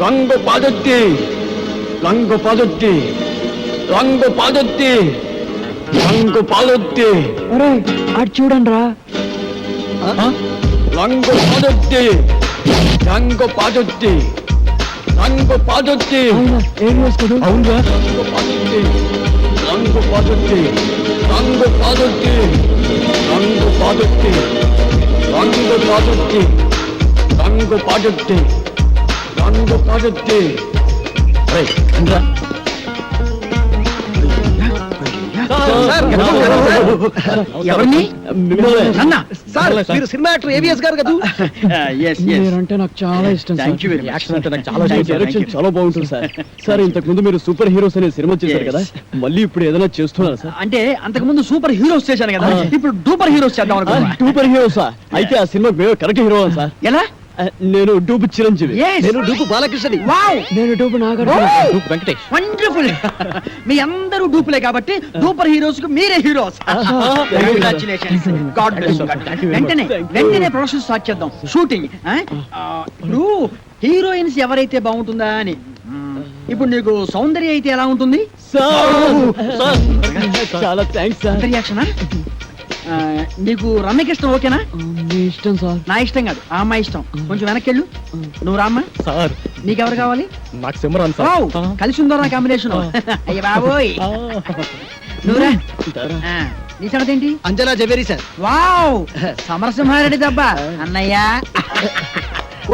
రంగు పాదొత్తి రంగు పాదొత్తి రంగు పాదొత్తి రంగు పాదొత్తి అరే అటు చూడండి రా. రంగు పాదొత్తి రంగు పాదొత్తి రంగు పాదొత్తి ఏం వేసుకోడు? అవునురా రంగు పాదొత్తి రంగు పాదొత్తి రంగు పాదొత్తి రంగు పాదొత్తి రంగు పాదొత్తి రంగు పాదొత్తి రంగు పాదొత్తి ఎవరిని? అన్న సార్ మీరు సినిమా యాక్టర్ ఏవిఎస్ గారు కదా? మీరంటే నాకు చాలా ఇష్టం సార్. యాక్షన్ అంటే నాకు చాలా ఇష్టం. డైరెక్షన్ చాలా బాగుంటుంది సార్. సార్ ఇంతకు ముందు మీరు సూపర్ హీరోస్ అనే సినిమా చేశారు కదా, మళ్ళీ ఇప్పుడు ఏదైనా చేస్తున్నారు సార్? అంటే అంతకు ముందు సూపర్ హీరోస్ చేశాను కదా, ఇప్పుడు డూపర్ హీరోస్ చేద్దాం అనుకున్నా. సూపర్ హీరోసా? అయితే ఆ సినిమా కరెక్ట్ హీరో సార్. ఎలా? నేను డూపు చిరంజీవి. నేను డూపు బాలకృష్ణని. వావ్, నేను dupe Nagarjuna. Dupe Venkatesh. Wonderful. మీ అందరూ డూపులే కాబట్టి డూపర్ హీరోస్ కు మీరే heroes. Congratulations. God bless you. వెంటనే ప్రొడక్షన్ స్టార్ట్ చేద్దాం, షూటింగ్. ఇప్పుడు హీరోయిన్స్ ఎవరైతే బాగుంటుందా అని. ఇప్పుడు నీకు సౌందర్య అయితే ఎలా ఉంటుంది? చాలా థ్యాంక్స్ సార్. రియాక్షనా? నీకు రమ్యకృష్ణ ఓకేనా? మీ ఇష్టం సార్. నా ఇష్టం కాదు, ఆ అమ్మాయి ఇష్టం. కొంచెం వెనక్కి వెళ్ళు. నువ్వు రామ్మా. సార్ నీకెవరు కావాలి? నాకు సిమరన్ వావ్, కలిసి ఉందో నా కాంబినేషన్. అయ్య బాబోయ్. నువ్వురా. నీ సంగతి ఏంటి? అంజలా జవేరి సార్. వావ్, సమరసింహారెడ్డి దబ్బా అన్నయ్య.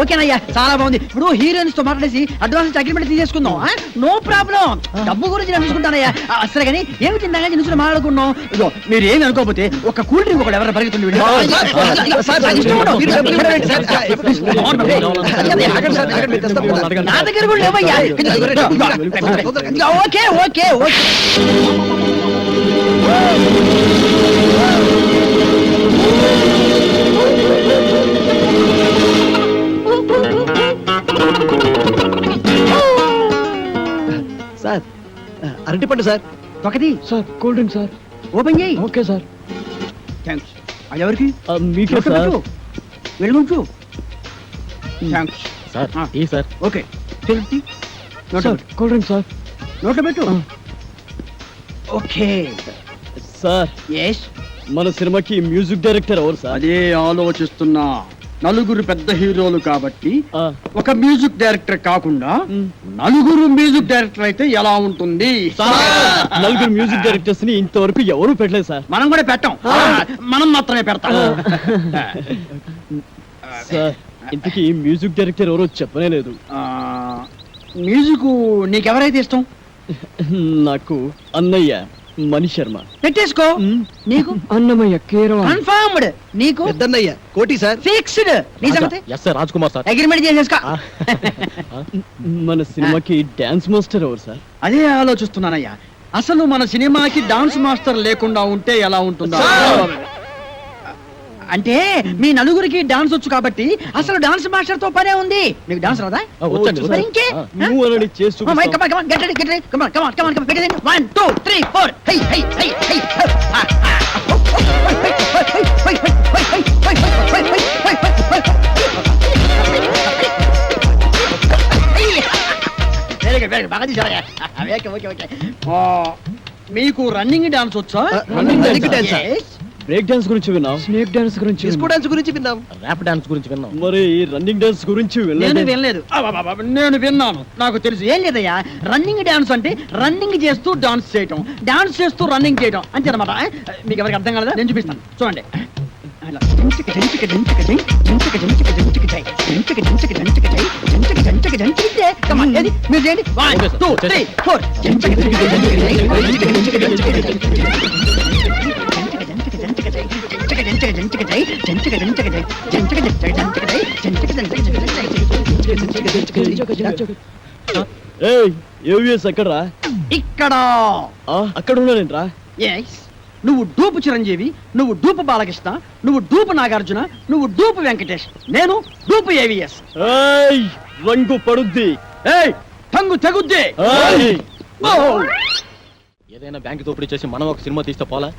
ఓకేనయ్యా, చాలా బాగుంది. ఇప్పుడు హీరోయిన్స్ తో మాట్లాడేసి అడ్వాన్స్ అగ్రిమెంట్ తీసేసుకుందాం. నో ప్రాబ్లం, డబ్బు గురించి నేను చూసుకుంటానయ్యా. సరే కానీ ఏమి తిందాగా నుంచి మాట్లాడుకున్నాం. ఇదో మీరు ఏమి అనుకోకపోతే ఒక కూల్ డ్రింక్ ఒకటి ఎవరైనా పరిగెత్తుంది. నా దగ్గర కూడా లేవయ్యా. Okay okay okay. సార్ అరటిపండు సార్. ఒకటి sir cool drink sir. Open చేయి. Okay sir. థ్యాంక్స్. అది ఎవరికి? మీకే సార్. వెళ్ళుంచు. థ్యాంక్స్ సార్ ఈ sir. Okay. Sir cool drink sir. నోట్లో పెట్టు. Okay sir yes. మన సినిమాకి మ్యూజిక్ డైరెక్టర్ ఎవరు సార్? అదే ఆలోచిస్తున్నా. నలుగురు పెద్ద హీరోలు కాబట్టి ఆ, ఒక మ్యూజిక్ డైరెక్టర్ కాకుండా నలుగురు మ్యూజిక్ డైరెక్టర్ అయితే ఎలా ఉంటుంది? నలుగురు మ్యూజిక్ డైరెక్టర్స్ ని ఇంతవరకు ఎవరు పెట్టలేదు సార్. మనం కూడా పెట్టాం, మనం మాత్రమే పెడతాం. సార్ ఇంతకీ మ్యూజిక్ డైరెక్టర్ ఎవరో చెప్పనే లేదు. మ్యూజిక్ నీకెవరైతే ఇష్టం? నాకు అన్నయ్య మణి శర్మ. పెట్టేసుకో. నీకు? అన్నమయ్య కీరవ. కన్ఫర్మ్డ్. నీకు? పెద్దన్నయ్య కోటి సార్. ఫిక్స్డ్. నీ సంగతి? Yes sir, Raj Kumar sir. Agreement చేసేసుకో. మన సినిమాకి డాన్స్ మాస్టర్ ఎవరు సార్? అదే ఆలోచిస్తున్నానయ్యా. అసలు మన సినిమాకి డాన్స్ మాస్టర్ లేకుండా ఉంటే ఎలా ఉంటుందా? అంటే మీ నలుగురికి డాన్స్ వచ్చు కాబట్టి అసలు డాన్స్ మాస్టర్ తో పనే ఉంది. మీకు డాన్స్ రాదా? మరి ఇంకే? నువ్వు అని చేసి చూపిస్తావు. Come on, come on, come on, get ready, get ready. Come on, come on, come on, come on. Get ready. 1, 2, 3, 4. Hey, hey, hey, hey. Very good, very good. బాగా తీసావయ్యా. Okay, okay, okay. మీకు running dance వచ్చా? Running dance. Yes. Break dance గురించి విన్నాం, snake dance గురించి disco dance గురించి విన్నాం, rap dance గురించి విన్నాం. మరి రన్నింగ్ డాన్స్ గురించి నేను వినలేదు. నేను విన్నాను, నాకు తెలుసు. ఏం లేదయ్యా, రన్నింగ్ డాన్స్ అంటే రన్నింగ్ చేస్తూ డాన్స్ చేయటం, డాన్స్ చేస్తూ రన్నింగ్ చేయటం అంతే అనమాట. మీకు ఎవరికి అర్థం కాలేదా? నేను చూపిస్తాను, చూడండి. మీరు చేయండి. 1, 2, 3, 4. ఏవిఎస్ ఎక్కడరా? ఇక్కడ. అక్కడ ఉన్నానేంట్రా? నువ్వు డూపు చిరంజీవి, నువ్వు డూపు బాలకృష్ణ, నువ్వు డూపు నాగార్జున, నువ్వు డూపు వెంకటేష్, నేను డూపు ఏవిఎస్. రంగు పడుద్ది, టంగు తెగుద్ది. ఏదైనా బ్యాంక్ దోపిడీ చేసి మనం ఒక సినిమా తీస్తే పోలా?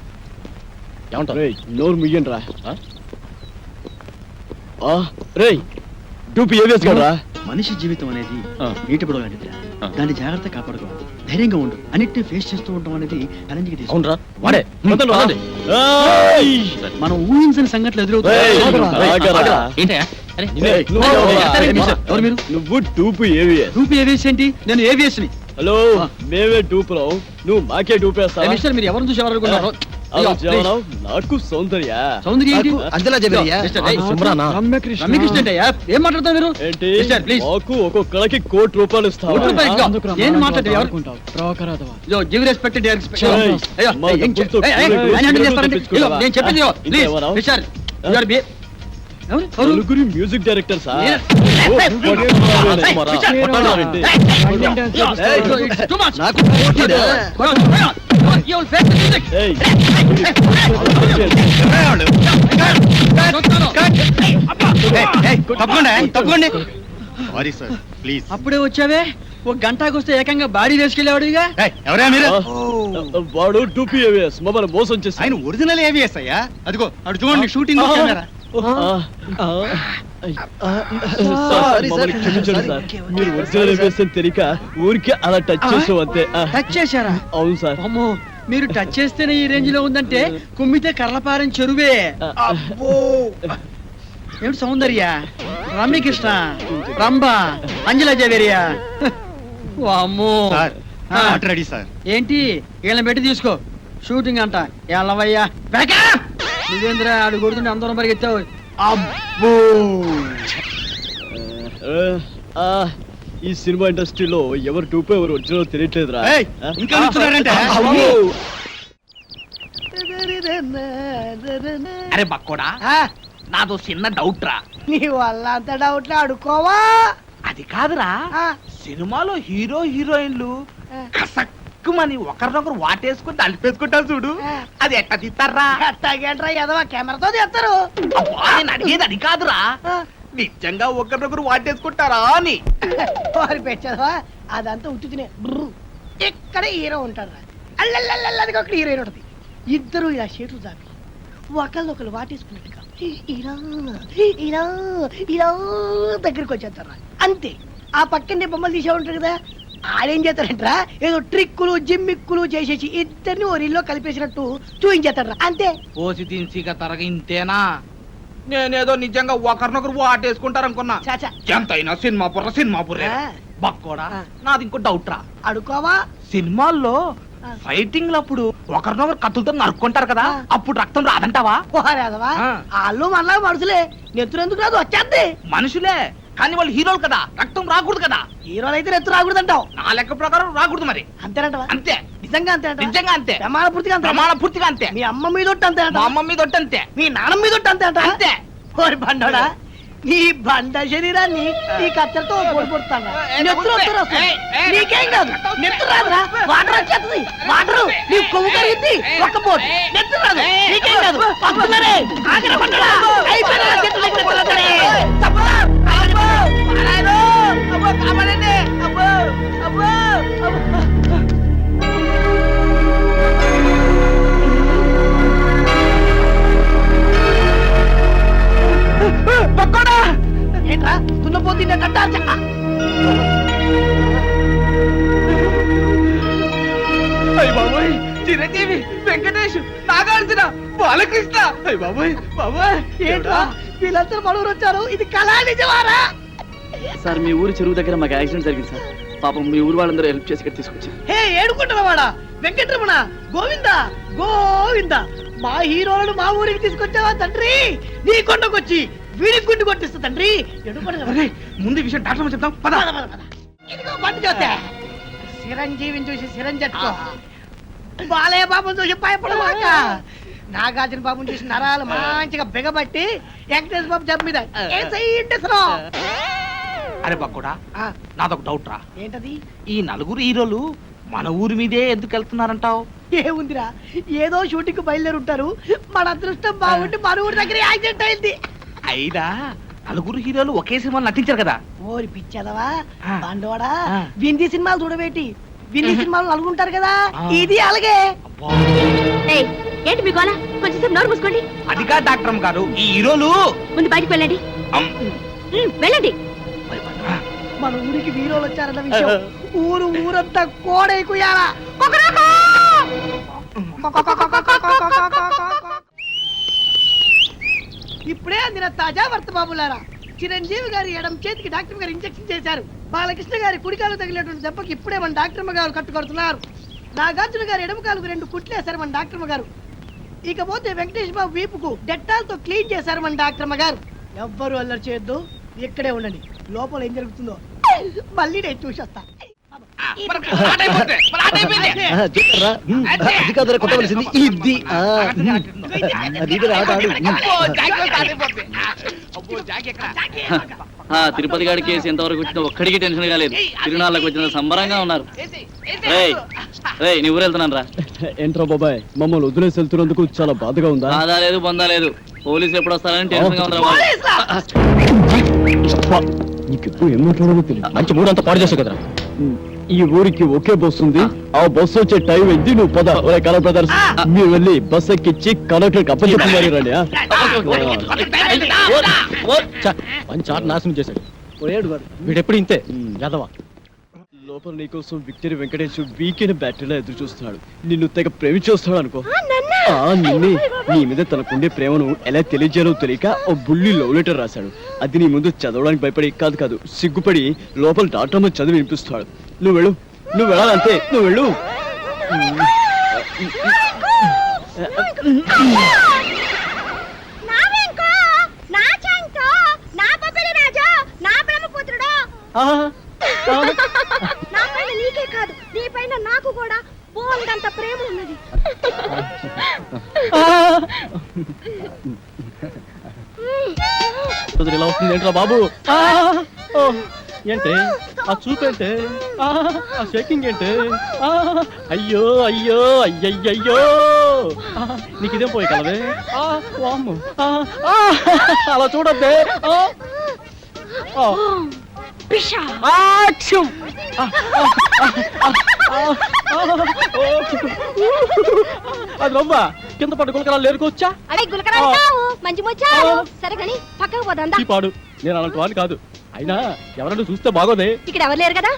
ఏమంటారు? నోరు ముయ్యండి రా. రేయ్ టూపీ ఏవిఎస్ కదా మనిషి జీవితం అనేది ఆ. నీటి పొడవు లాంటిదిరా. ఆ. దాన్ని జాగ్రత్త కాపాడుకోవాలి, ధైర్యంగా ఉండు, అన్నిటిని ఫేస్ చేస్తూ ఉండడం అనేది ఛాలెంజ్కి తీసుకుంటాం. అవునరా వాడే వదలండి, వదలండి. మనం ఊహించని సంఘటనలు ఏయ్, ఎదురవుతాయి. ఆగరా. ఏంటయ్యా? అరే, ఏయ్, నువ్వు ఏయ్, ఎవరా? ఎవరు మీరు? ఎవరు మీరు? నువ్వు టూపు ఏవిఎస్. రూపీ ఏవిఎస్ ఏంటి? నేను ఏవిఎస్ ని. హలో మేమే టూపులో నువ్వు మాకే టూపేస్తా మిస్టర్, మీరు ఎవరిని చూసి ఎవరనుకున్నారు? అయ్యో, please. నాకు సౌందర్య సౌందర్య ఏంటి? నాకు అంజలా జబరియా. మిస్టర్, ఏయ్, సుమ్రానా? రమ్యకృష్ణ. రమ్యకృష్ణ ఏంటయ్యా? ఏం మాట్లాడతావు మీరు? ఏంటి మిస్టర్, ప్లీజ్. మాకు ఒక్కొక్కడికి ₹1,00,00,000 ఇస్తావా? కోటి రూపాయలు ఇదిగో. అందుకు రా, ఏం మనం మాట్లాడు? ఎవరు? ఆడుకుంటాం. ప్రవకరాదవా. Yo, give respect to their respect. ఏయ్, అయ్యో, మా ఏయ్, ఏం డబ్బులతో ఏయ్, ఏయ్, కూరగాయలు ఆయన handle చేస్తారండి. తెప్పించుకోవా? ఇదిగో, నేను చెప్పేది ఇదిగో. Please, ఇంకేమన్నావు? మిస్టర్, you are be- ఎవరు? ఎవరు? నలుగురి మ్యూజిక్ డైరెక్టర్ సార్ నేను- సుమారా, కొట్టాలంటే. Hey, it's too much. నాకు పోటీనా? Come on, come on. Come on, you will face the music. ఏయ్, తప్పకుండా. సారీ సార్ ప్లీజ్ అప్పుడే వచ్చావే, ఒక గంటకు వస్తే ఏకంగా బాడీ వేసుకెళ్ళేవాడుగా. ఎవరా మీరు వాడు టూపీ ఏవిఎస్ మమ్మల్ని మోసం చేసి ఆయన ఒరిజినల్ ఏవిఎస్ అయ్యా అదిగో అటు చూడండి షూటింగ్ కెమెరా సారీ, మమ్మల్ని సార్. క్షమించండి సార్. మీరు ఒరిజినల్ ఏవిఎస్ అని తెలియక ఊరికే అలా టచ్ చేసాం అంతే. టచ్ చేశారా? అవును సార్. అమ్మో, మీరు టచ్ చేస్తేనే ఈ రేంజ్ లో ఉందంటే కుమ్మితే కర్లపారం చెరువే. అబ్బో, ఏమిటి సౌందర్య, రమ్యకృష్ణ, రంభ, అంజలా జవేరియా. అమ్మో, సార్ ఆ. రెడీ సార్ ఏంటి వీళ్ళని పెట్టి తీసుకో, షూటింగ్ అంట. ఎల్లవయ్యా నువ్వేంద్ర ఆడు కొడుతుంటే అందరం పరిగెత్తావు. అబ్బో, ఆ, ఈ సినిమా ఇండస్ట్రీలో ఎవరు టూపే ఎవరు ఒరిజినల్ తెలియట్లేదురా. ఏయ్, ఇంకా నిల్చున్నారంటే? అమ్మో. అరే బక్కోడా, నాదో చిన్న డౌట్ రా. నీ వల్ల అంత డౌట్లు అడుకోవా? అది కాదురా, సినిమాలో హీరో హీరోయిన్లు కసక్కుమని ఒకరినొకరు వాటేసుకుని తలిపేసుకుంటారు చూడు, అది ఎట్ట తీస్తారా? ఎట్టాగేంట్రా ఎదవా, కెమెరాతో తీస్తారు. అబ్బా, నేను అడిగేది అది కాదురా, నిజంగా ఒకరినొకరు వాటేసుకుంటారా అని. వారి పెట్టదవా, అదంతా ఉత్తునే. ఇక్కడ హీరో ఉంటాడు రా, అల్లల్లల్లది ఒక హీరోయిన్ ఉంటుంది. ఇద్దరు ఇలా చేతులు దాపి ఒకళ్ళొకళ్ళు వాటేసుకున్నట్టుగా ఇలా ఇలా ఇలా దగ్గరికి వచ్చేస్తారా, అంతే. ఆ పక్కనే బొమ్మలు తీసే ఉంటారు కదా, ఆడేం చేస్తారంటరా, ఏదో ట్రిక్కులు జిమ్మిక్కులు చేసేసి ఇద్దరిని ఓ రీల్లో కలిపేసినట్టు చూపించేస్తాడు, అంతే. పోసి తీసిగా తరగ ఇంతేనా? నేనేదో నిజంగా ఒకరినొకరు వాటేసుకుంటారు అనుకున్నా. చాచా ఎంతైనా సినిమా పుర్రే ఆ. బక్కోడా, ఆ. నాది ఇంకో డౌట్ రా. అడుకోవా? సినిమాల్లో ఆ. ఫైటింగ్ అప్పుడు ఒకరినొకరు కత్తులతో నరుక్కుంటారు కదా, ఆ. అప్పుడు రక్తం రాదంటావా? పోరాదవా, ఆ. వాళ్ళు మనలా మనుషులే, నెత్తురు ఎందుకు రాదు, వచ్చేద్ది. మనుషులే కానీ వాళ్ళు హీరోలు కదా, రక్తం రాకూడదు కదా. హీరోలు అయితే నెత్తు రాకూడదంటావు, నా లెక్క ప్రకారం రాకూడదు మరి. అంతేనంటవా? అంతే, నిజంగా అంతేనంట, నిజంగా అంతే, ప్రమాణ పూర్తిగా అంతే. ప్రమాణ పూర్తిగా అంతే. మీ అమ్మ మీద ఒట్టు అంతేనంట, మా అమ్మ మీద ఒట్టు అంతే. మీ నాన్న మీద ఒట్టు అంతేనంట. అంతే. ఓరి బండోడా, నీ బండ శరీరాన్ని నీ కత్తెరతో పొడిపొడుతాను. నెత్తురు వస్తారు అసలు. ఏయ్, ఏయ్, నీకేం కాదు, ఏయ్, నెత్తురు రాదురా, వాటర్ వచ్చేస్తుంది. వాటర్ నీ కొవ్వు కరిగింది, ఒక్క పోటు నెత్తురు రాదు, నీకేం కాదు. వస్తున్నారే, ఆగిన బండోడా, అయిపోయినా చేతులు దగ్గర ఎత్తుకొస్తారే. తప్పదా? అబ్బో, నారాయణో, అబ్బో, కాపాడండి, అబ్బో, అబ్బో, అబ్బో. పక్కోడా, ఏంట్రా తున్నపోతుంది అయ్య బాబోయ్, చిరంజీవి, వెంకటేష్, నాగార్జున, బాలకృష్ణ. అయ్య బాబోయ్, బాబోయ్, ఏంట్రా వీళ్ళందరూ మనూరు వచ్చారు, ఇది కళా నిజమారా? సార్ మీ ఊరు చెరువు దగ్గర మాకు యాక్సిడెంట్ జరిగింది సార్, పాపం మీ ఊరు వాళ్ళందరూ హెల్ప్ చేసి ఇక్కడ తీసుకొచ్చారు. హే ఏడుకుంటున్నవాడా, వెంకటరమణ, గోవింద గోవింద, మా హీరోలను మా ఊరికి తీసుకొచ్చావా తండ్రి? నీ కొండకొచ్చి వీడికి గుండు కొట్టిస్తా తండ్రి. అరే, ముందు ఈ విషయం డాక్టర్ చెప్తాం పద. ఇదిగో బండి చూస్తే చిరంజీవిని చూసి చిరంజట్టుకో, బాలయ్య బాబుని చూసి భయపడమాక, నాగార్జున బాబుని చూసి నరాలు మంచిగా బిగబట్టి వెంకటేశ్వర బాబు జబ్బు మీద అరే బక్కుడా, నాదొక డౌట్ రా. ఏంటది? ఈ నలుగురు హీరోలు మన ఊరి మీదే ఎందుకు వెళ్తున్నారంటావు? ఏముందిరా, ఏదో షూటింగ్ బయలుదేరి ఉంటారు, మన అదృష్టం బాగుండి మన ఊరి దగ్గర యాక్సిడెంట్ అయింది. అయినా నలుగురు హీరోలు ఒకే సినిమాలో నటించారు కదా. ఓరి పిచ్చదవా ఆ. బండోడా, ఆ. వింది సినిమాలు చూడబెట్టి వింది సినిమాలు నలుగుంటారు కదా, ఆ. ఇది అలాగే. అబ్బా, ఏయ్, ఏంటి మీ గోల? కొంచెంసేపు నోరు మూసుకోండి. అదిగా డాక్టర్ గారు, ఈ హీరోలు ముందు బయటికి వెళ్ళండి. అమ్, వెళ్ళండి. మన ఊరికి వీరోలు వచ్చారన్న విషయం ఊరంతా కోడైకుయాలా. ఇప్పుడే అందిన తాజా వార్త బాబులారా. చిరంజీవి గారి ఎడం చేతికి డాక్టర్ గారు ఇంజెక్షన్ చేశారు. బాలకృష్ణ గారి కుడికాలు తగిలినటువంటి దెబ్బకి ఇప్పుడే మన డాక్టర్ గారు కట్టుకొడుతున్నారు. నాగార్జున గారి ఎడమ కాలుకు 2 కుట్లేశారు మన డాక్టర్ గారు. ఇకపోతే వెంకటేష్ బాబు వీపుకు డెట్టాల్తో క్లీన్ చేశారు మన డాక్టర్ గారు. ఎవ్వరు అల్లరి చేయొద్దు, ఇక్కడే ఉండండి. లోపల ఏం జరుగుతుందో మళ్ళీ నేను చూసొస్తా. అది కాదురా కొట్టవలసింది ఇది. తిరుపతి గారి కేసు ఎంతవరకు వచ్చిందో ఒక్కడికి టెన్షన్ కాలేదు. తిరునాళ్ళకి వచ్చిన సంబరంగా ఉన్నారు. రేయ్ నీ ఊరు వెళ్తున్నాను రా. ఏంట్రా బాబాయ్, మమ్మల్ని వదిలేసి వెళ్తున్నందుకు చాలా బాధగా ఉందా? బాధ లేదు, బొందా లేదు. పోలీసులు ఎప్పుడు వస్తారని టెన్షన్ గా ఉందా? నీకెప్పుడు ఏం మాట్లాడాలో తెలియదు. మంచి మూడంతా పాడు చేసావు కదరా. ఈ ఊరికి ఒకే బస్సు ఉంది. ఆ బస్సు వచ్చే టైం అయింది. నువ్వు పద. ఒరే కలర్ బ్రదర్స్, మీరు వెళ్ళి బస్ ఎక్కిచ్చి కండక్టర్ అప్పచెప్పి మరి రండి. మంచి ఆట నాశనం చేశాడు. వీడెప్పుడు ఇంతే యాదవా. లోపల నీకోసం విక్టరీ వెంకటేష్ వీకెండ్ బ్యాటరీలో ఎదురు చూస్తున్నాడు. నిన్ను తెగ ప్రేమించేస్తాడు అనుకో. నిన్నే నీ మీద తనకుండే ప్రేమను ఎలా తెలియజేయాలో తెలియక ఓ బుల్లి లవ్ లెటర్ రాశాడు. అది నీ ముందు చదవడానికి భయపడి కాదు సిగ్గుపడి లోపల డాక్టర్ చదివి వినిపిస్తాడు. నువ్వు వెళ్ళు, నువ్వు వెళ్ళాలంతే. నువ్వు వెళ్ళు. నీకే కాదు, నీ పైన నాకు కూడా బోల్డంత ప్రేమ ఉన్నది. ఇలా వస్తుంది ఏంట్రా బాబు? ఏంటి ఆ చూపేంటే? ఆ షేకింగ్ ఏంటి? అయ్యో అయ్యో అయ్యయ్యో, నీకు ఇదేం పోయి కలవే. అలా చూడద్దే. అది రవ్వా కింద పట్టు గులకరాలు లేరుకోవచ్చా? అవి గులకరాలు కావు, మంచి ముచ్చారు. సరే కానీ పక్కకు పోదా. పాడు, నేను అలాంటి వాడిని కాదు. అయినా ఎవరైనా చూస్తే బాగోదే. ఇక్కడ ఎవరు లేరు కదా.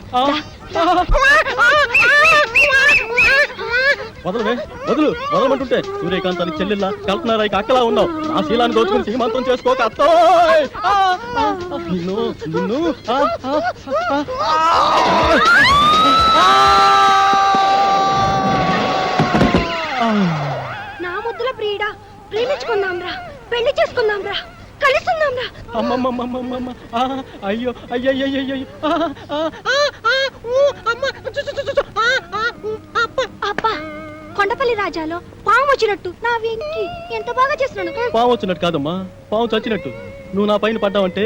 వదలవే, వదలమంటుంటే సూర్యకాంతానికి చెల్లెల్లా కల్పనారాయి అక్కలా ఉన్నావు. ఆ శీలాన్ని దోచుకుని శ్రీమంతం చేసుకోక అత్తోయ్. నిన్ను నిన్ను నా ముద్దుల ప్రియుడా, ప్రేమించుకుందాం రా, పెళ్లి చేసుకుందాం రా, కలుసుకుందాం రా. అమ్మమ్మమ్మమ్మమ్మ, అయ్యో అయ్యయ్యయ్యో. అబ్బా, కొండపల్లి రాజాలో పాము వచ్చినట్టు నా వెంకి ఎంత బాగా చేస్తున్నాను. పాము వచ్చినట్టు కాదమ్మా, పాము చచ్చినట్టు. నువ్వు నా పైన పడ్డావంటే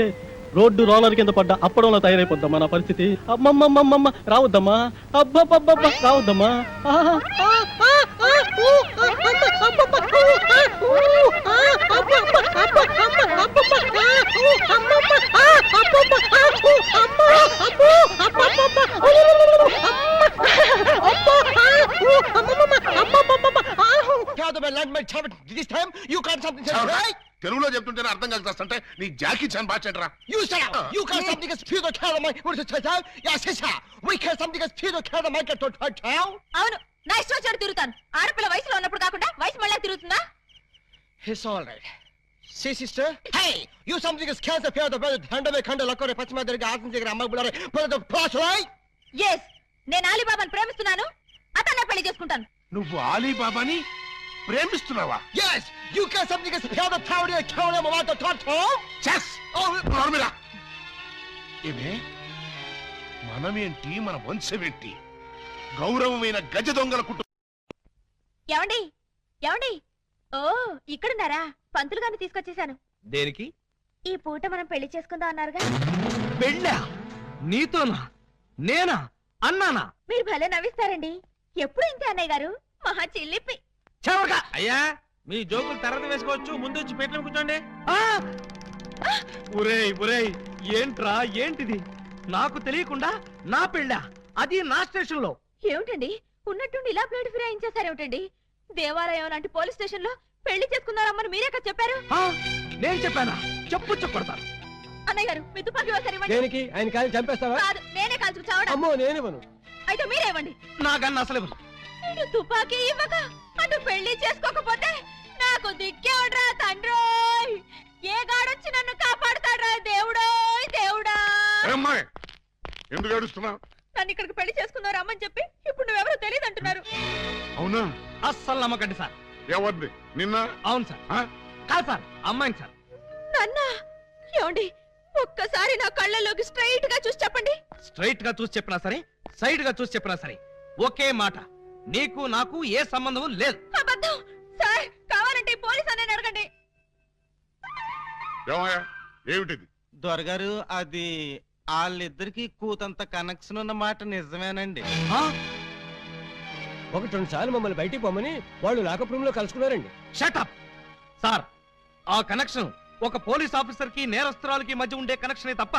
రోడ్డు రోలర్ కింద పడ్డా అప్పడంలో తయారైపోద్దమ్మా నా పరిస్థితి. అమ్మమ్మమ్మమ్మ రావద్దమ్మా, అబ్బబ్బబ్బబ్బ రావద్దమ్మా. తెలుగులో చెప్తుంటే అర్థం కలుగుతాంటే నీ జాకీ చాన్ బాచెంట్రా. అవును, నా ఇష్టం వచ్చాడు తిరుగుతాను. ఆడపిల్ల వయసులో ఉన్నప్పుడు కాకుండా వయసు మళ్ళీ తిరుగుతుందా? It's all right. See, sister? Hey! You something is cancer fear the brother hand away khanda lakore pachima deriga asan దగ్గర అమ్మ బులారే but the plus right? Yes, నేను అలీబాబాను ప్రేమిస్తున్నాను. అతన్నే పెళ్లి చేసుకుంటాను. నువ్వు అలీబాబాని ప్రేమిస్తున్నావా? Yes! You can something is fear the tower the tower of the torto? Chess నార్మలా ఏమే మనమేంటి, మన వంశమేంటి? గౌరవమైన గజ దొంగల కుటుంబం. ఏమండి ఏమండి, ఓ ఇక్కడున్నారా? పంతులు గారిని తీసుకొచ్చేసాను. దేనికి? ఈ పూట మనం పెళ్లి చేసుకుందాం అన్నారుగా. పెళ్ళా? నీతోనా? నేనా? అన్నానా? మీరు భలే నవ్విస్తారండి. ఎప్పుడు ఇంతే అన్నయ్య గారు, మహా చిల్లిపి. చవక అయ్యా, మీ జోకులు తర్వాత వేసుకోవచ్చు, ముందు వచ్చి పెట్లో కూర్చోండి. ఒరేయ్ ఒరేయ్, ఏంట్రా ఏంటిది? నాకు తెలియకుండా నా పెళ్ళా, అది నా స్టేషన్ లో. ఏమిటండి ఉన్నట్టుండి ఇలా ప్లేట్ ఫిరాయించేశారేమిటండి? దేవాలయం లాంటి పోలీస్ స్టేషన్ లో పెళ్లి చేసుకున్నారమ్మని మీరే కదా చెప్పారు. నేను చెప్పానా? చెప్పు చెప్పడతాను. అన్నయ్య గారు మీ తుపాకీ ఒకసారి ఇవ్వండి. దేనికి ఆయన కాయలు చంపేస్తావా? కాదు, నేనే కాల్చుకు చావడం. అమ్మో నేనివ్వను. అయితే మీరే ఇవ్వండి. నాకన్నా అసలు ఇవ్వను. నేను తుపాకీ ఇవ్వక అటు పెళ్లి చేసుకోకపోతే నాకు దిక్కేవడ్రా తండ్రోయ్. ఏ గాడొచ్చి నన్ను కాపాడుతాడ్రా దేవుడోయ్ దేవుడా. ఏమ్మాయ్ ఎందుకు ఏడుస్తున్నావు? నన్ను ఇక్కడికి పెళ్లి చేసుకున్నారు అమ్మని చెప్పి ఇప్పుడు నువ్వెవరో తెలియదు అంటున్నారు. అవునా? అస్సలు నమ్మకండి సార్. ఎవరిది? నిన్న? అవును సార్. ఆ? కాదు సార్, అమ్మాయిని సార్. నాన్న ఏమండి ఒక్కసారి నా కళ్ళలోకి స్ట్రైట్ గా చూసి చెప్పండి. స్ట్రైట్ గా చూసి చెప్పినా సరే, సైడ్ గా చూసి చెప్పినా సరే, ఒకే మాట, నీకు నాకు ఏ సంబంధం లేదు. అబద్ధం సార్. కావాలంటే ఈ పోలీస్ అనే అడగండి. ఏమయ్యా ఏమిటిది? దొరగారు అది వాళ్ళిద్దరికి కూతంత కనెక్షన్ ఉన్న మాట నిజమేనండి. ఆ? ఒకటి రెండు సార్లు మమ్మల్ని బయటికి పొమ్మని వాళ్ళు లాకప్ రూమ్ లో కలుసుకున్నారండి. Shut up! సార్, ఆ కనెక్షన్ ఒక పోలీస్ ఆఫీసర్ కి నేరస్తురాలకి మధ్య ఉండే కనెక్షనే తప్ప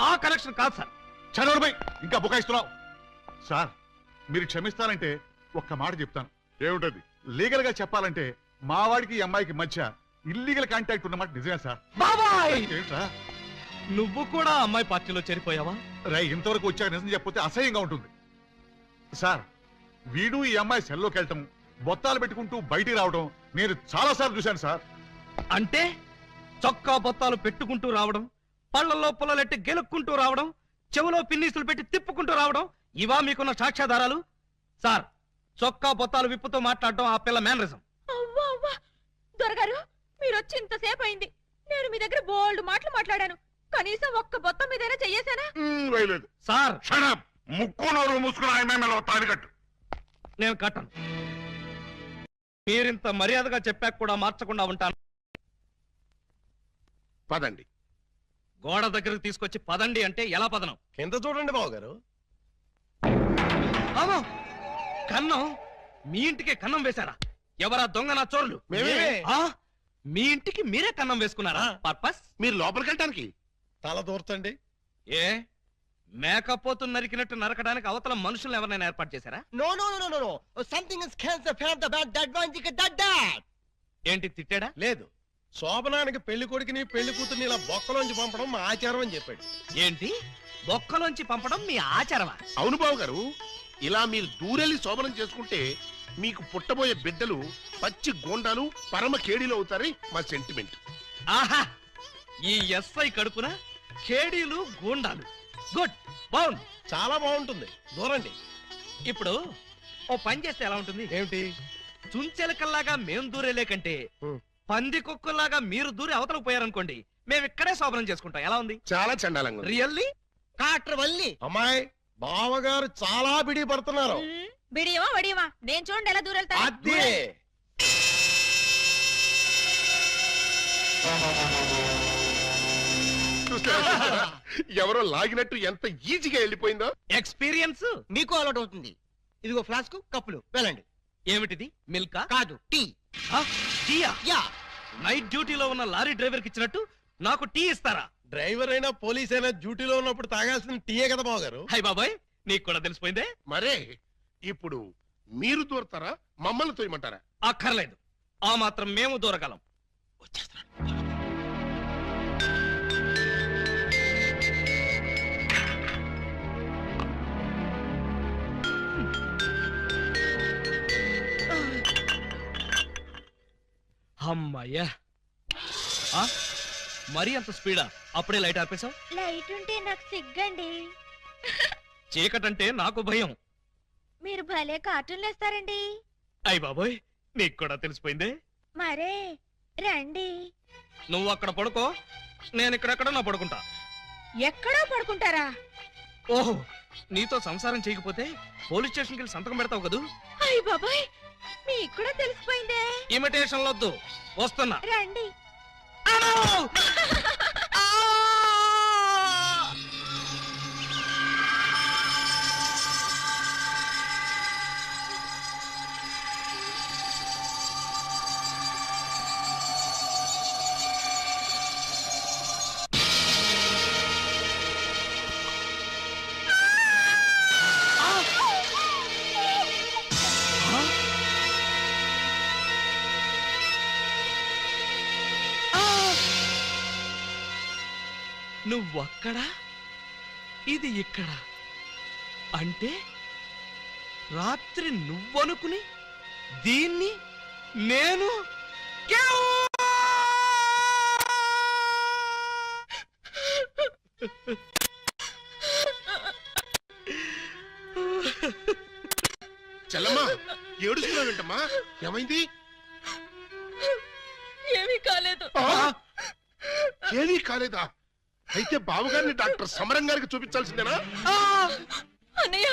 ఆ కనెక్షన్ కాదు సార్. చదవడమై ఇంకా బుకాయిస్తున్నావు. సార్ మీరు క్షమిస్తానంటే ఒక్క మాట చెప్తాను. ఏమిటది? లీగల్ గా చెప్పాలంటే మా వాడికి ఈ అమ్మాయికి మధ్య ఇల్లీగల్ కాంటాక్ట్ ఉన్నమాట నిజమే సార్. బాబాయ్, ఏంట్రా నువ్వు కూడా అమ్మాయి పార్టీలో చేరిపోయావా? రై ఇంతవరకు వచ్చాక నిజం చెప్పితే అసహ్యంగా ఉంటుంది సార్. వీడు ఈ అమ్మాయి సెల్లోకి వెళ్ళటం, బొత్తాలు పెట్టుకుంటూ బయటికి రావడం నేను చాలా సార్లు చూశాను సార్. అంటే చొక్కా బొత్తాలు పెట్టుకుంటూ రావడం, పళ్ళల్లో పుల్లలెట్టి గెలుక్కుంటూ రావడం, చెవులో పిన్నీసులు పెట్టి తిప్పుకుంటూ రావడం, ఇవా మీకున్న సాక్ష్యాధారాలు? సార్, చొక్కా బొత్తాలు విప్పుతూ మాట్లాడడం ఆ పిల్ల మేనరిజం. అవ్వా అవ్వా దొరగారు మీరు వచ్చి ఇంతసేపు అయింది. నేను మీ దగ్గర బోల్డ్ మాటలు మాట్లాడాను. కనీసం ఒక్క బొత్తం మీదైనా చెయ్యేశానా? వేయలేదు సార్, క్షణం ముక్కు నోరు మూసుకుని ఆయన తాడి కట్టు. నేను కట్టను. మీరింత మర్యాదగా చెప్పాక కూడా మార్చకుండా ఉంటాను. పదండి. గోడ దగ్గరకు తీసుకొచ్చి పదండి అంటే ఎలా పదనం? కింద చూడండి బాబు గారు. అవును, కన్నం. మీ ఇంటికే కన్నం వేశారా? ఎవరా దొంగ నా చోరులు? మేమే. ఆ? మీ ఇంటికి మీరే కన్నం వేసుకున్నారా? పర్పస్? మీరు లోపలికి వెళ్ళటానికి తల దూర్తండి. ఏ మేకపోతు నరికినట్టు నరకడానికి అవతల మనుషులను ఎవరైనా ఏర్పాటు చేశారా? No no no no no something is cancer fan the bad that one thick that that. ఏంటి తిట్టాడా? లేదు, శోభనానికి పెళ్లి కొడుకుని పెళ్లి కూతుర్ని ఇలా బొక్కలోంచి పంపడం మా ఆచారం అని చెప్పాడు. ఏంటి బొక్కలోంచి పంపడం మీ ఆచారమా? అవును బాబు గారు, ఇలా మీరు దూరెళ్ళి శోభనం చేసుకుంటే మీకు పుట్టబోయే బిడ్డలు పచ్చి గోండాలు పరమ కేడీలు అవుతారని మా సెంటిమెంట్. ఆహా, ఈ ఎస్ఐ కడుపున కేడీలు గూండాలు. గుడ్, బాగుంది, చాలా బాగుంటుంది. దూరండి. ఇప్పుడు ఓ పని చేస్తే ఎలా ఉంటుంది? ఏమిటి? చుంచెలకల్లాగా మేం దూరేలే కంటే పంది కుక్కల్లాగా మీరు దూరి అవతలకు పోయారనుకోండి, మేము ఇక్కడే శోభనం చేసుకుంటాం. ఎలా ఉంది? చాలా చండాలంగా ఉంది. రియల్లీ? కాట్ర వల్లి అమ్మాయి బావగారు చాలా బిడి పడుతున్నారు. బిడియమా వడియమా నేను చూడండి ఎలా దూరెళ్తా. అదే చూస్తారా? ఎవరో లాగినట్టు ఎంత ఈజీగా వెళ్ళిపోయిందో. ఎక్స్పీరియన్స్ మీకు అలవాటు అవుతుంది. ఇదిగో ఫ్లాస్క్ కప్పులు వెళ్ళండి. ఏమిటిది? మిల్కా? కాదు, టీ. టీయా? యా. నైట్ డ్యూటీలో ఉన్న లారీ డ్రైవర్ కి ఇచ్చినట్టు నాకు టీ ఇస్తారా? డ్రైవర్ అయినా పోలీస్ అయినా డ్యూటీలో ఉన్నప్పుడు తాగాల్సిన టీయే కదా బావగారు. హై బాబాయ్, నీకు కూడా తెలిసిపోయిందే. మరే ఇప్పుడు మీరు దూరతారా, మమ్మల్ని తోయమంటారా? అక్కర్లేదు, ఆ మాత్రం మేము దూరగలం. వచ్చేస్తున్నాను. అమ్మయ్యా, మరీ అంత స్పీడా? అప్పుడే లైట్ ఆపేశావు? లైట్ ఉంటే నాకు సిగ్గండి. చీకటంటే నాకు భయం. మీరు భలే కార్టూన్లు వేస్తారండి. అయ్ బాబోయ్, నీకు కూడా తెలిసిపోయిందే. మరే రండి. నువ్వు అక్కడ పడుకో, నేను ఇక్కడెక్కడ నా పడుకుంటా. ఎక్కడో పడుకుంటారా? ఓహో, నీతో సంసారం చేయకపోతే పోలీస్ స్టేషన్కి వెళ్ళి సంతకం పెడతావు కదూ. అయ్య బాబాయ్, మీకు కూడా తెలిసిపోయిందే. ఇమిటేషన్ వద్దు, వస్తున్నా. రండి. నువ్వక్కడ ఇది ఇక్కడ అంటే రాత్రి నువ్వనుకుని దీన్ని నేను చెల్లమ్మా ఏడుస్తున్నావేంటమ్మా? ఏమైంది? ఏమీ కాలేదు. ఏమీ కాలేదా? అయితే బావగారిని డాక్టర్ సమరం గారికి చూపించాల్సిందేనా? అన్నయ్య,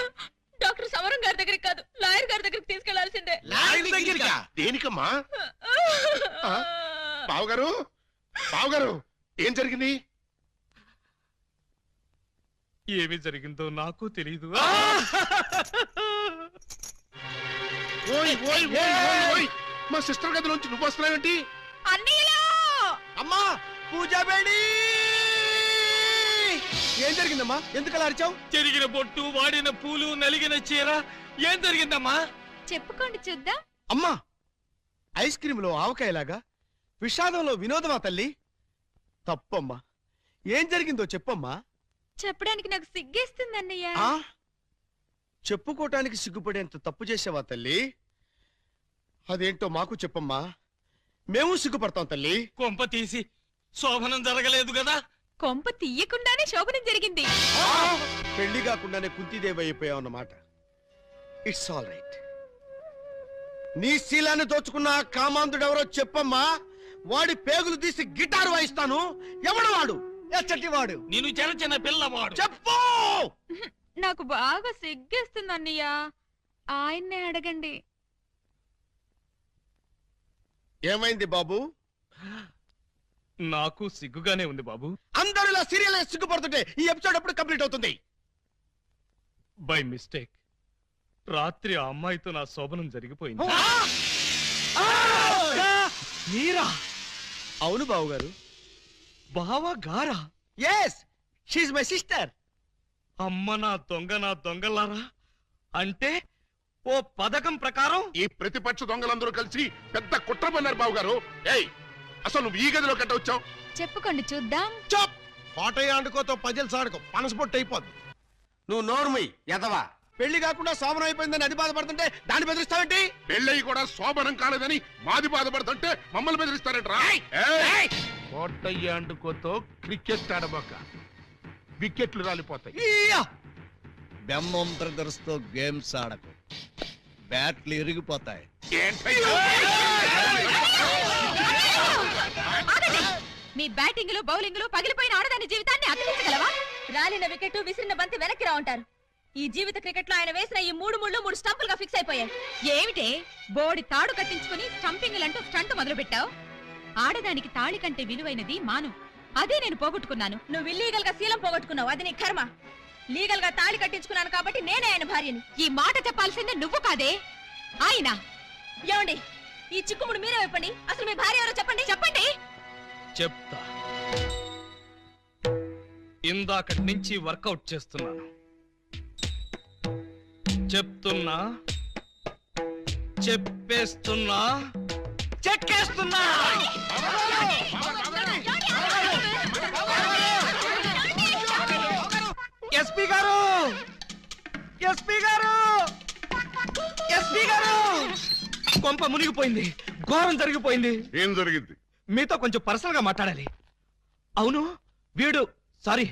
డాక్టర్ సమరం గారి దగ్గరికి కాదు, లాయర్ గారి దగ్గరికి తీసుకెళ్లాల్సిందే. దేనికమ్మా? బావగారు, బావగారు, ఏం జరిగింది? ఏమి జరిగిందో నాకు తెలీదు. ఓయ్ ఓయ్ ఓయ్ ఓయ్ ఓయ్, మా సిస్టర్ గదిలోంచి నువ్వు వస్తున్నావేంటి? అన్నయ్యలో అమ్మా పూజ బేడి ఏం జరిగిందమ్మా? ఎందుకు అలా అరిచావు? చెరిగిన బొట్టు, వాడిన పూలు, నలిగిన చీర. ఏం జరిగిందమ్మా? చెప్పుకోండి చూద్దాం. అమ్మా ఐస్ క్రీమ్ లో ఆవకాయలాగా, విషాదంలో వినోదమా తల్లి? తప్పమ్మా, ఏం జరిగిందో చెప్పమ్మా. చెప్పడానికి నాకు సిగ్గేస్తుంది అన్నయ్య. ఆ చెప్పుకోటానికి సిగ్గుపడేంత తప్పు చేసావా తల్లి? అదేంటో మాకు చెప్పమ్మా, మేము సిగ్గుపడతాం తల్లి. కొంప తీసి శోభనం జరగలేదు కదా? కొంప తీయకుండానే శోభనం జరిగింది. పెళ్లి కాకుండానే కుంతిదేవి అయిపోయావు అన్నమాట. It's all right. నీ శీలాన్ని దోచుకున్న ఆ కామాంధుడెవరో చెప్పమ్మా. వాడి పేగులు తీసి గిటార్ వాయిస్తాను. ఎవడు వాడు? ఎచ్చటి వాడు? నేను చిన్న చిన్న పిల్లవాడు. చెప్పు. నాకు బాగా సిగ్గేస్తుంది అన్నయ్య, ఆయన్నే అడగండి. ఏమైంది బాబు? నాకు సిగ్గుగానే ఉంది బాబు. అందరూ ఇలా సీరియల్ సిగ్గుపడుతుంటే ఈ ఎపిసోడ్ ఎప్పుడు కంప్లీట్ అవుతుంది? బై మిస్టేక్ రాత్రి ఆ అమ్మాయితో నా శోభనం జరిగిపోయింది. మీరా? అవును బాబు గారు. బావా గారా? Yes, she is my sister. అమ్మ నా దొంగలారా. అంటే ఓ పథకం ప్రకారం ఈ ప్రతిపక్ష దొంగలందరూ కలిసి పెద్ద కుట్ర పన్నారు బావగారు. ఏయ్, అసలు నువ్వు ఈ గదిలో కట్ట వచ్చావు? చెప్పుకోండి చూద్దాం. చప్! కోటయ్య ఆడుకోతో పజిల్స్ ఆడుకో, పనసపొట్టు అయిపోద్ది. నువ్వు నోర్మై ఎదవా. పెళ్లి కాకుండా శోభనం అయిపోయిందని అది బాధపడుతుంటే దాన్ని బెదిరిస్తావేంటి? పెళ్ళయి కూడా శోభనం కాలేదని మాది బాధపడుతుంటే మమ్మల్ని బెదిరిస్తారంటరా? కోటయ్య ఆడుకోతో క్రికెట్ ఆడబోక, వికెట్లు రాలిపోతాయి. బెమ్మం బ్రదర్స్ తో గేమ్స్ ఆడకు, బ్యాట్లు ఇరిగిపోతాయి. మీ బ్యాటింగ్ లో బౌలింగ్ లో పగిలిపోయిన ఆడదాని జీవితాన్ని అతికించగలవా? రాలిన వికెట్, విసిరిన బంతి వెనక్కి రా ఉంటారు. ఈ జీవిత క్రికెట్ లో ఆయన వేసిన ఈ 3 ముళ్ళు 3 స్టంపులుగా ఫిక్స్ అయిపోయాయి. ఏమిటే బోడి తాడు కట్టించుకుని స్టంపింగ్ అంటూ స్టంట్ మొదలు పెట్టావు? ఆడదానికి తాళి కంటే విలువైనది మాను. అదే నేను పోగొట్టుకున్నాను. నువ్వు ఇల్లీగల్ గా శీలం పోగొట్టుకున్నావు, అది నీ కర్మ. లీగల్ గా తాళి కట్టించుకున్నాను కాబట్టి నేనే ఆయన భార్యని. ఈ మాట చెప్పాల్సిందే నువ్వు కాదే ఆయన. ఏమండి, ఈ చిక్కుముడు మీరే చెప్పండి. అసలు మీ భార్య ఎవరో చెప్పండి. చెప్పండి. చెప్తా. ఇందాకటి నుంచి వర్కౌట్ చేస్తున్నాను. చెప్తున్నా, చెప్పేస్తున్నా, చెక్కేస్తున్నా. ఎస్పీ గారు, ఎస్పీ గారు, ఎస్పీ గారు! కొంప మునిగిపోయింది, ఘోరం జరిగిపోయింది. ఏం జరిగింది? మీతో కొంచెం పర్సనల్ గా మాట్లాడాలి. అవును, వీడు సారీ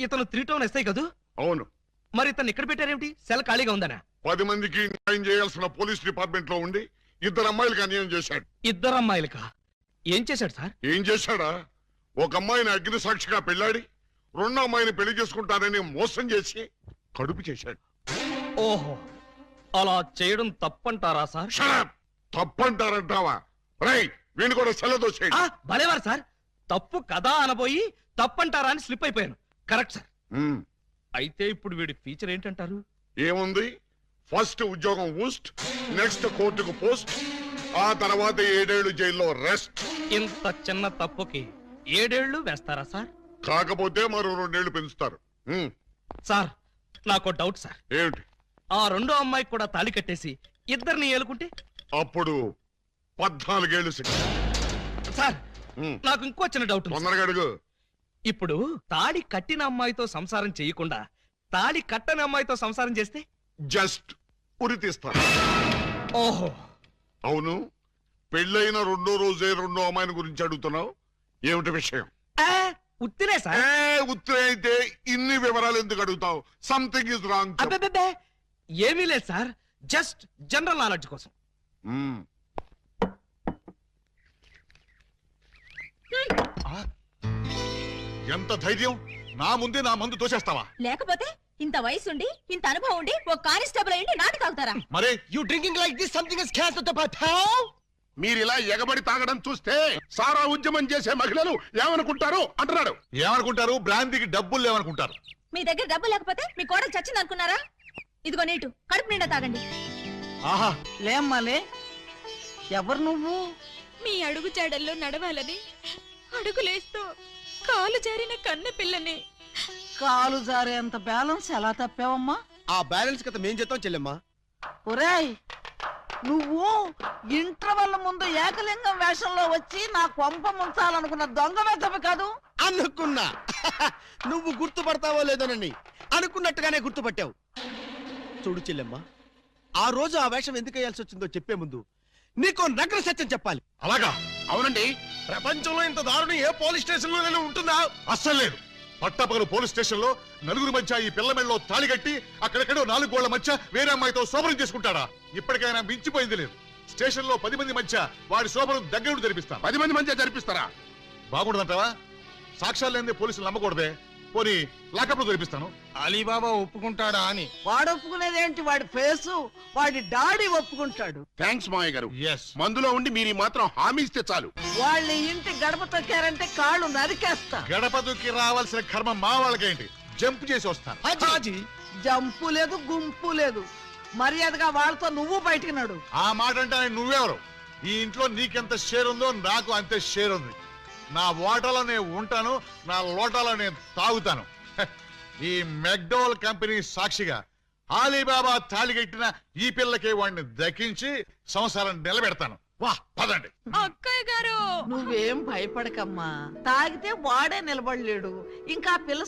ఇతను 3 టౌన్ ఎస్ఐ కదూ? అవును. మరి ఇతను ఇక్కడ పెట్టారేమిటి? సెల్ ఖాళీగా ఉందనా? 10 మందికి న్యాయం చేయాల్సిన పోలీస్ డిపార్ట్మెంట్ లో ఉండి 2 అమ్మాయిలకి అన్యాయం చేశాడు. 2 అమ్మాయిలకా? ఏం చేశాడు సార్? ఏం చేశాడా? ఒక అమ్మాయిని అగ్ని సాక్షిగా పెళ్ళాడి 2వ అమ్మాయిని పెళ్లి చేసుకుంటానని మోసం చేసి కడుపు చేశాడు. ఓహో, అలా చేయడం తప్పంటారా సార్? షడప్! తప్పంటారంటావా? రై, వీణు కూడా సెలదోసేయండి. భలేవారు సార్, తప్పు కదా అనబోయి తప్పంటారా అని స్లిప్ అయిపోయాను. Correct sir. అయితే ఇప్పుడు వీడి ఫీచర్ ఏంటంటారు? ఏముంది? ఫస్ట్ ఉద్యోగం ఊస్ట్, నెక్స్ట్ కోర్టుకు పోస్ట్, ఆ తర్వాత 7 ఏళ్లు జైల్లో రెస్ట్. ఇంత చిన్న తప్పుకి 7 ఏళ్లు వేస్తారా సార్? కాకపోతే మరో 2 ఏళ్లు పెంచుతారు. సార్, నాకు డౌట్ సార్. ఏమిటి? ఆ 2వ అమ్మాయికి కూడా తాళి కట్టేసి 2ని ఏలుకుంటే అప్పుడు 14 ఏళ్లు శిక్ష. సార్, నాకు ఇంకో చిన్న డౌట్ ఉంది. తొందరగా అడుగు. ఇప్పుడు తాళి కట్టిన అమ్మాయితో సంసారం చేయకుండా తాళి కట్టని అమ్మాయితో సంసారం చేస్తే జస్ట్ ఉరి తీస్తాను. ఓహో, అవును, పెళ్ళైన రెండో రోజే రెండో అమ్మాయిని గురించి అడుగుతున్నావు, ఏమిటి విషయం? ఉత్తినే సార్. ఉత్తరే అయితే ఇన్ని వివరాలు ఎందుకు అడుగుతావు? Something is wrong. అబ్బే, ఏమీ లేదు సార్, జస్ట్ జనరల్ నాలెడ్జ్ కోసం. ఎంత ధైర్యం! నా ముందే నా మందు తోసేస్తావా? లేకపోతే ఇంత వయసుండి ఇంత అనుభవం ఉండి ఒక కానిస్టేబుల్ అయ్యి నాటు తాగుతారా? మరే you drinking like this something is cancer to పటావ్. మీరిలా ఎగబడి తాగడం చూస్తే సారా ఉద్యమం చేసే మహిళలు ఏమనుకుంటారు అంటున్నాడు. ఏమనుకుంటారు? బ్రాంతికి డబ్బులు లేవనుకుంటారు. మీ దగ్గర డబ్బు లేకపోతే మీ కోడలు చచ్చింది అనుకున్నారా? ఇదిగో నీటు, కడుపు నిండా తాగండి. ఆహా, లేమ్మాలే, ఎవరు నువ్వు? మీ అడుగు జాడల్లో నడవాలని అడుగులేస్తూ కాలు జారిన కన్న పిల్లని. కాలు జారేంత బ్యాలెన్స్ ఎలా తప్పావమ్మా? ఆ బ్యాలెన్స్ కథ మేం చేద్దాం చెల్లెమ్మా. ఒరేయ్, నువ్వు ఇంటర్వెల్ ముందు ఏకలింగం వేషంలో వచ్చి నా కొంప ముంచాలనుకున్న దొంగ వేతవి కాదు? అనుకున్నా నువ్వు గుర్తుపడతావో లేదోనని. అనుకున్నట్టుగానే గుర్తుపట్టావు. చూడు చెల్లెమ్మా, ఆ రోజు ఆ వేషం ఎందుకు వేయాల్సి వచ్చిందో చెప్పే ముందు నీకో నగ్న సత్యం చెప్పాలి. అలాగా? అవునండి. ప్రపంచంలో ఇంత దారుణం ఏ పోలీస్ స్టేషన్ లో ఉంటుందా? అస్సలు లేదు. పట్టపగలు పోలీస్ స్టేషన్ లో నలుగురు మధ్య ఈ పిల్ల మెడలో తాళి కట్టి అక్కడెక్కడో 4 గోళ్ల మధ్య వేరే అమ్మాయితో శోభనం చేసుకుంటాడా? ఇప్పటికైనా మించిపోయింది లేదు. స్టేషన్ లో 10 మంది మధ్య వాడి శోభనం దగ్గరుండి జరిపిస్తా. 10 మంది మధ్య జరిపిస్తారా? బాగుండదంటావా? సాక్ష్యాలు లేని పోలీసులు నమ్మకూడదే. పోనీ లాకప్ లో జరిపిస్తాను. అలీబాబా ఒప్పుకుంటాడా అని. వాడు ఒప్పుకునేదేంటి? వాడి ఫేసు, వాడి డాడీ ఒప్పుకుంటాడు. థ్యాంక్స్ మావయ్య గారు. ఎస్, మందులో ఉండి మీరు మాత్రం హామీ ఇస్తే చాలు. వాళ్ళ ఇంటి గడప తొక్కారంటే కాళ్ళు నరికేస్తా. గడప దుక్కి రావాల్సిన కర్మ మా వాళ్ళకేంటి? జంప్ చేసి వస్తాను. హాజీ, జంపు లేదు, గుంపు లేదు. మర్యాదగా వాళ్ళతో నువ్వు బయటికి నడు. ఆ మాట అంటే నువ్వెవరు? ఈ ఇంట్లో నీకెంత షేర్ ఉందో నాకు అంతే షేర్ ఉంది. నా ఓటలో నేను ఉంటాను, నా లోటాలో నేను తాగుతాను. ఈ మెక్డోవల్ కంపెనీ సాక్షిగా అలీబాబా తాళిగట్టిన ఈ పిల్లకి వాడిని దక్కించి సంసారం నిలబెడతాను. వా, పదండి. అక్కయ్య గారు, నువ్వేం భయపడకమ్మా. తాగితే వాడే నిలబడలేడు. ఇంకా పిల్ల